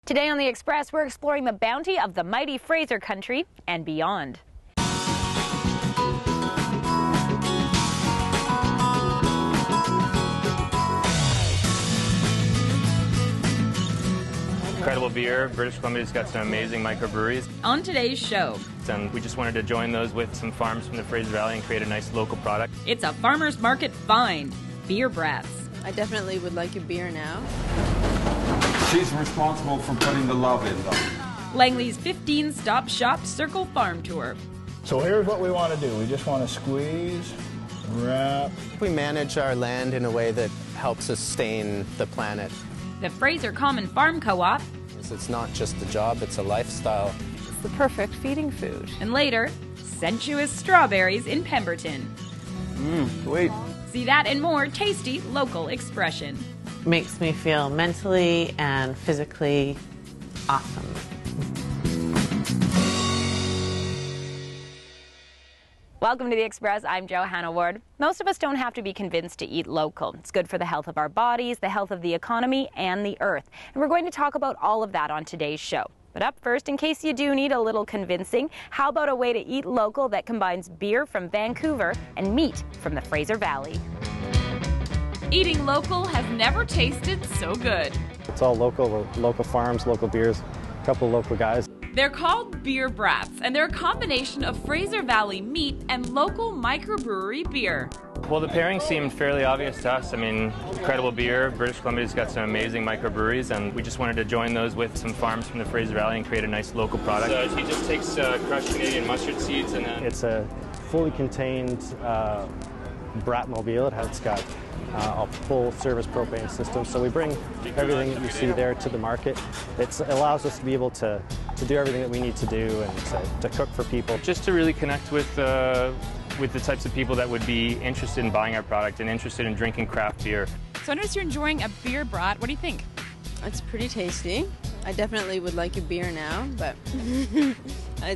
Today on The Express, we're exploring the bounty of the mighty Fraser country and beyond. Incredible beer. British Columbia's got some amazing microbreweries. On today's show, And we just wanted to join those with some farms from the Fraser Valley and create a nice local product. it's a farmer's market find, beer brats. I definitely would like a beer now. She's responsible for putting the love in them. Langley's 15-stop shop Circle Farm Tour. So here's what we want to do. We just want to squeeze, wrap. We manage our land in a way that helps sustain the planet. The Fraser Common Farm Co-op. It's not just a job, it's a lifestyle. It's the perfect feeding food. And later, sensuous strawberries in Pemberton. Sweet. See that and more tasty local expression. Makes me feel mentally and physically awesome. Welcome to The Express. I'm Johanna Ward. Most of us don't have to be convinced to eat local. It's good for the health of our bodies, the health of the economy, and the earth. And we're going to talk about all of that on today's show. But up first, in case you do need a little convincing, how about a way to eat local that combines beer from Vancouver and meat from the Fraser Valley? Eating local has never tasted so good. It's all local, local farms, local beers, a couple of local guys. They're called beer brats, and they're a combination of Fraser Valley meat and local microbrewery beer. Well, the pairing seemed fairly obvious to us. I mean, incredible beer. British Columbia's got some amazing microbreweries, and we just wanted to join those with some farms from the Fraser Valley and create a nice local product. So he just takes crushed Canadian mustard seeds and then... It's a fully contained Bratmobile. It's got a full-service propane system, so we bring everything that you see there to the market. It allows us to be able to do everything that we need to do and to cook for people. Just to really connect with the types of people that would be interested in buying our product and interested in drinking craft beer. So I notice you're enjoying a beer brat. What do you think? It's pretty tasty. I definitely would like a beer now, but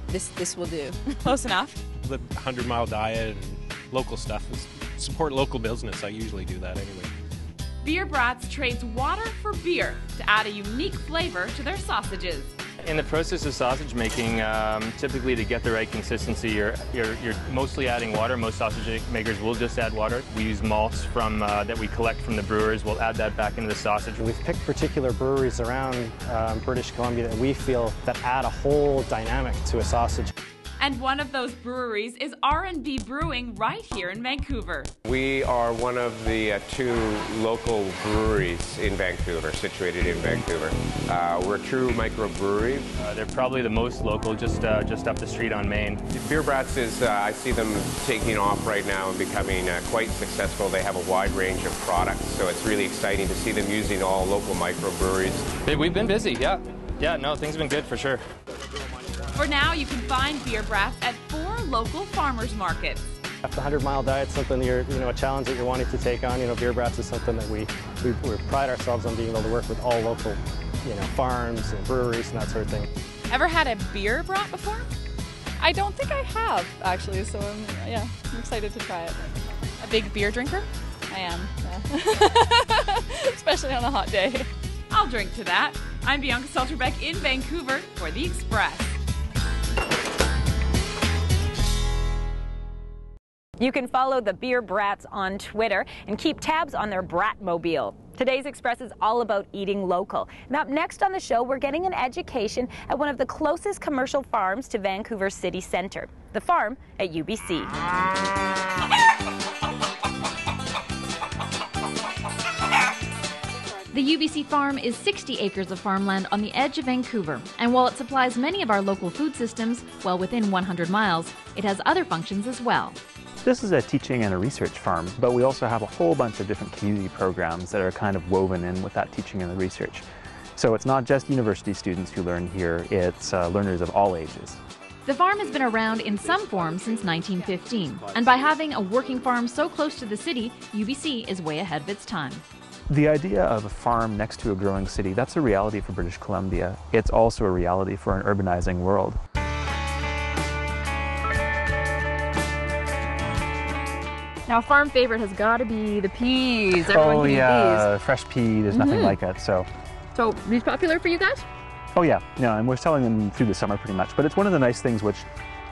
this will do. Close enough. The 100-mile diet and local stuff is support local business. I usually do that anyway. Beer Brats trades water for beer to add a unique flavor to their sausages. In the process of sausage making, typically to get the right consistency, you're mostly adding water. Most sausage makers will just add water. We use malts that we collect from the brewers. We'll add that back into the sausage. We've picked particular breweries around British Columbia that we feel that add a whole dynamic to a sausage. And one of those breweries is R&B Brewing right here in Vancouver. We are one of the two local breweries in Vancouver, situated in Vancouver. We're a true microbrewery. They're probably the most local, just up the street on Main. Beer Brats is, I see them taking off right now and becoming quite successful. They have a wide range of products, so it's really exciting to see them using all local microbreweries. We've been busy, yeah. Yeah, no, things have been good for sure. For now, you can find beer brats at 4 local farmers markets. After the 100-mile diet, something you're, a challenge that you're wanting to take on. Beer Brats is something that we pride ourselves on being able to work with all local, farms and breweries and that sort of thing. Ever had a beer brat before? I don't think I have, actually, so I'm excited to try it. A big beer drinker? I am, yeah. Especially on a hot day. I'll drink to that. I'm Bianca Salterbeck in Vancouver for The Express. You can follow the Beer Brats on Twitter and keep tabs on their Bratmobile. Today's Express is all about eating local. And up next on the show, we're getting an education at one of the closest commercial farms to Vancouver City Centre, the farm at UBC. The UBC farm is 60 acres of farmland on the edge of Vancouver, and while it supplies many of our local food systems well within 100 miles, it has other functions as well. This is a teaching and a research farm, but we also have a whole bunch of different community programs that are kind of woven in with that teaching and the research. So it's not just university students who learn here, it's learners of all ages. The farm has been around in some form since 1915, and by having a working farm so close to the city, UBC is way ahead of its time. The idea of a farm next to a growing city, that's a reality for British Columbia. It's also a reality for an urbanizing world. Now, farm favorite has got to be the peas. Everyone can eat these. Fresh pea, there's nothing like it. So these popular for you guys? Oh yeah, no, and we're selling them through the summer pretty much, but it's one of the nice things which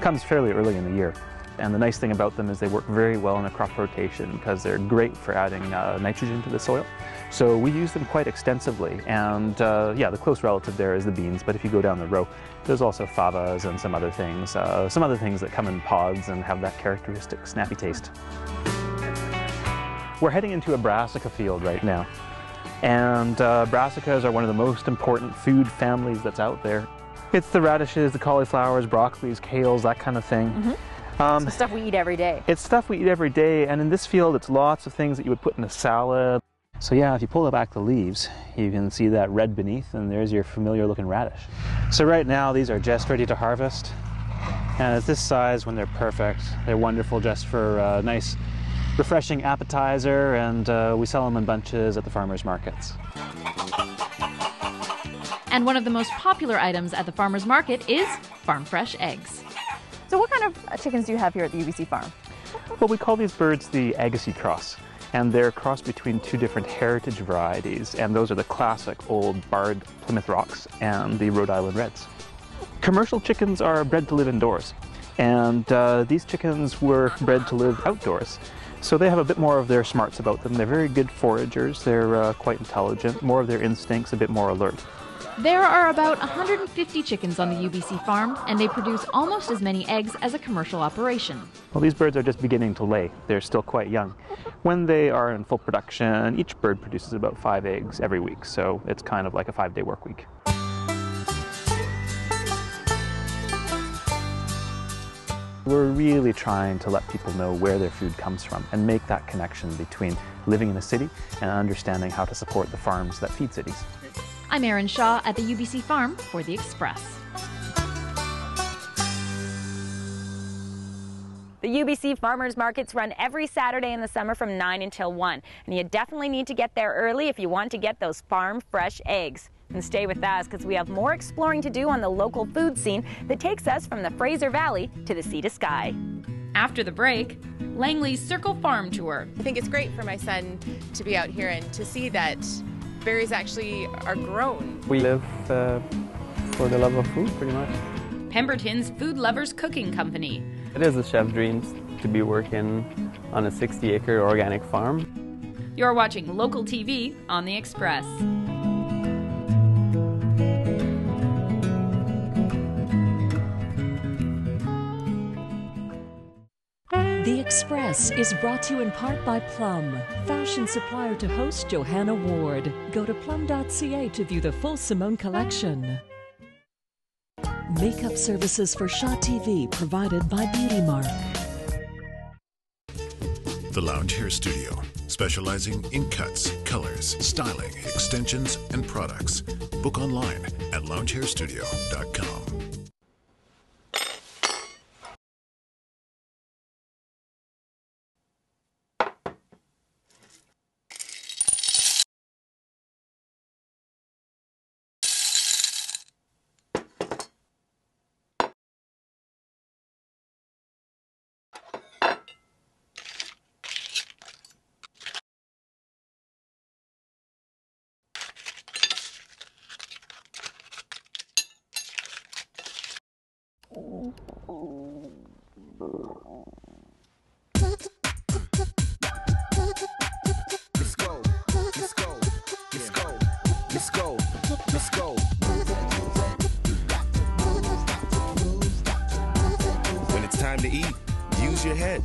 comes fairly early in the year. And the nice thing about them is they work very well in a crop rotation because they're great for adding nitrogen to the soil. So we use them quite extensively, and yeah, the close relative there is the beans, but if you go down the row, there's also favas and some other things that come in pods and have that characteristic snappy taste. We're heading into a brassica field right now, and brassicas are one of the most important food families that's out there. It's the radishes, the cauliflowers, broccolis, kales, that kind of thing. Mm-hmm. So stuff we eat every day. It's stuff we eat every day, and in this field it's lots of things that you would put in a salad. So yeah, if you pull back the leaves, you can see that red beneath, and there's your familiar looking radish. So right now these are just ready to harvest, and at this size, when they're perfect, they're wonderful just for a nice refreshing appetizer, and we sell them in bunches at the farmers markets. And one of the most popular items at the farmers market is farm fresh eggs. So what kind of chickens do you have here at the UBC farm? Well, we call these birds the Agassiz cross, and they're a cross between two different heritage varieties, and those are the classic old barred Plymouth Rocks and the Rhode Island Reds. Commercial chickens are bred to live indoors, and these chickens were bred to live outdoors. So they have a bit more of their smarts about them. They're very good foragers, they're quite intelligent, more of their instincts, a bit more alert. There are about 150 chickens on the UBC farm, and they produce almost as many eggs as a commercial operation. Well, these birds are just beginning to lay. They're still quite young. When they are in full production, each bird produces about 5 eggs every week, so it's kind of like a 5-day work week. We're really trying to let people know where their food comes from and make that connection between living in a city and understanding how to support the farms that feed cities. I'm Erin Shaw at the UBC farm for The Express. The UBC farmers markets run every Saturday in the summer from 9 until 1, and you definitely need to get there early if you want to get those farm fresh eggs. And stay with us because we have more exploring to do on the local food scene that takes us from the Fraser Valley to the sea to sky. After the break, Langley's Circle Farm Tour. I think it's great for my son to be out here and to see that berries actually are grown. We live for the love of food, pretty much. Pemberton's Food Lovers Cooking Company. It is a chef's dreams to be working on a 60-acre organic farm. You're watching local TV on The Express. The Express is brought to you in part by Plum, fashion supplier to host Johanna Ward. Go to plum.ca to view the full Simone collection. Makeup services for Shaw TV provided by Beauty Mark. The Lounge Hair Studio, specializing in cuts, colors, styling, extensions, and products. Book online at loungehairstudio.com. When it's time to eat, use your head.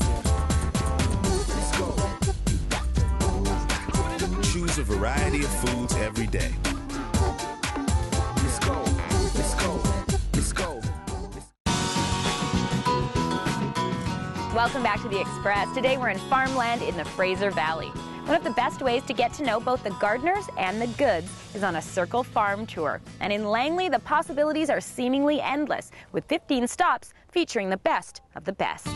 Choose a variety of foods every day. Welcome back to The Express. Today we're in farmland in the Fraser Valley. One of the best ways to get to know both the gardeners and the goods is on a Circle Farm Tour. And in Langley, the possibilities are seemingly endless, with 15 stops featuring the best of the best.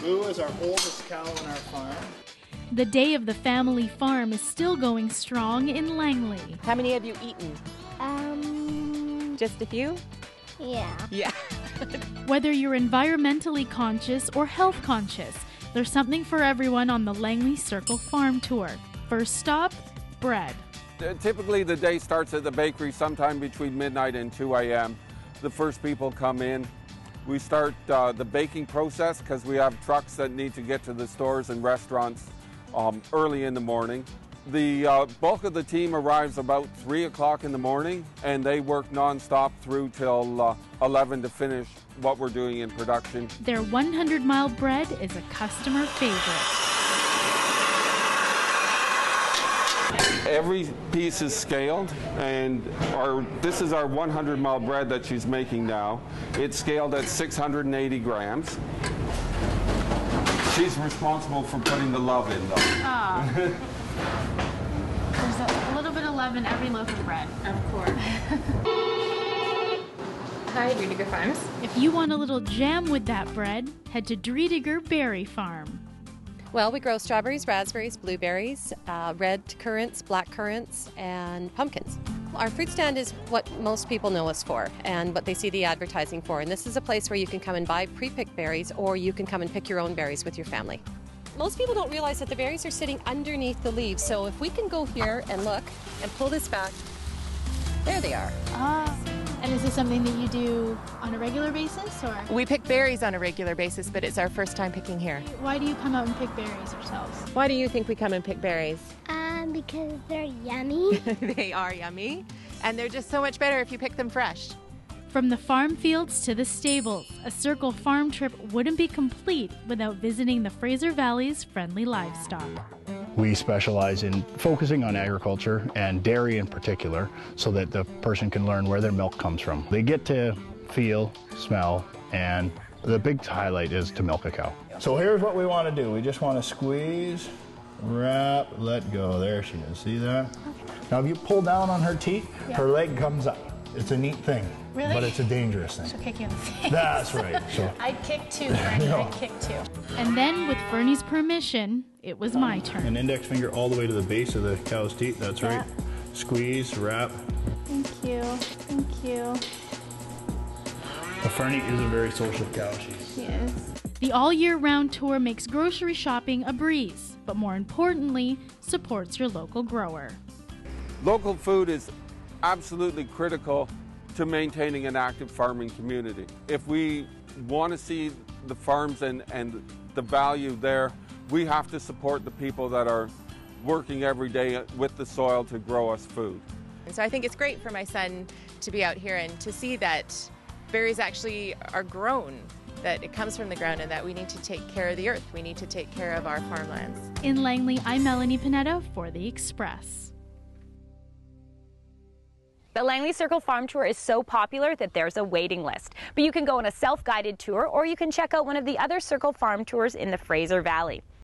Lou is our oldest cow on our farm. The day of the family farm is still going strong in Langley. How many have you eaten? Just a few? Yeah. Yeah. Whether you're environmentally conscious or health conscious, there's something for everyone on the Langley Circle Farm Tour. First stop, bread. Typically the day starts at the bakery sometime between midnight and 2 a.m. The first people come in. We start the baking process because we have trucks that need to get to the stores and restaurants early in the morning. The bulk of the team arrives about 3 o'clock in the morning, and they work non-stop through till 11 to finish what we're doing in production. Their 100-mile bread is a customer favorite. Every piece is scaled, and this is our 100-mile bread that she's making now. It's scaled at 680 grams. She's responsible for putting the love in, though. There's a little bit of love in every loaf of bread. Of course. Hi, Driediger Farms. If you want a little jam with that bread, head to Driediger Berry Farm. Well, we grow strawberries, raspberries, blueberries, red currants, black currants, and pumpkins. Our fruit stand is what most people know us for and what they see the advertising for. And this is a place where you can come and buy pre-picked berries, or you can come and pick your own berries with your family. Most people don't realize that the berries are sitting underneath the leaves. So if we can go here and look and pull this back, there they are. And is this something that you do on a regular basis, or? We pick berries on a regular basis, but it's our first time picking here. Why do you come out and pick berries yourselves? Why do you think we come and pick berries? Because they're yummy. They are yummy, and they're just so much better if you pick them fresh. From the farm fields to the stables, a Circle farm trip wouldn't be complete without visiting the Fraser Valley's friendly livestock. We specialize in focusing on agriculture and dairy in particular, so that the person can learn where their milk comes from. They get to feel, smell, and the big highlight is to milk a cow. So here's what we want to do. We just want to squeeze, wrap, let go. There she is. See that? Okay. Now if you pull down on her teat, her leg comes up. It's a neat thing. Really? But it's a dangerous thing. She'll kick you in the face. That's right. So. I'd kick too, Fernie. I'd kick too. And then, with Fernie's permission, it was my turn. An index finger all the way to the base of the cow's teat. That's right. Squeeze, wrap. Thank you. Thank you. Fernie is a very social cow. She is. The all-year-round tour makes grocery shopping a breeze, but more importantly, supports your local grower. Local food is absolutely critical to maintaining an active farming community. If we want to see the farms and the value there, we have to support the people that are working every day with the soil to grow us food. And so I think it's great for my son to be out here and to see that berries actually are grown, that it comes from the ground, and that we need to take care of the earth. We need to take care of our farmlands. In Langley, I'm Melanie Panetta for The Express. The Langley Circle Farm Tour is so popular that there's a waiting list. But you can go on a self-guided tour, or you can check out one of the other Circle Farm Tours in the Fraser Valley.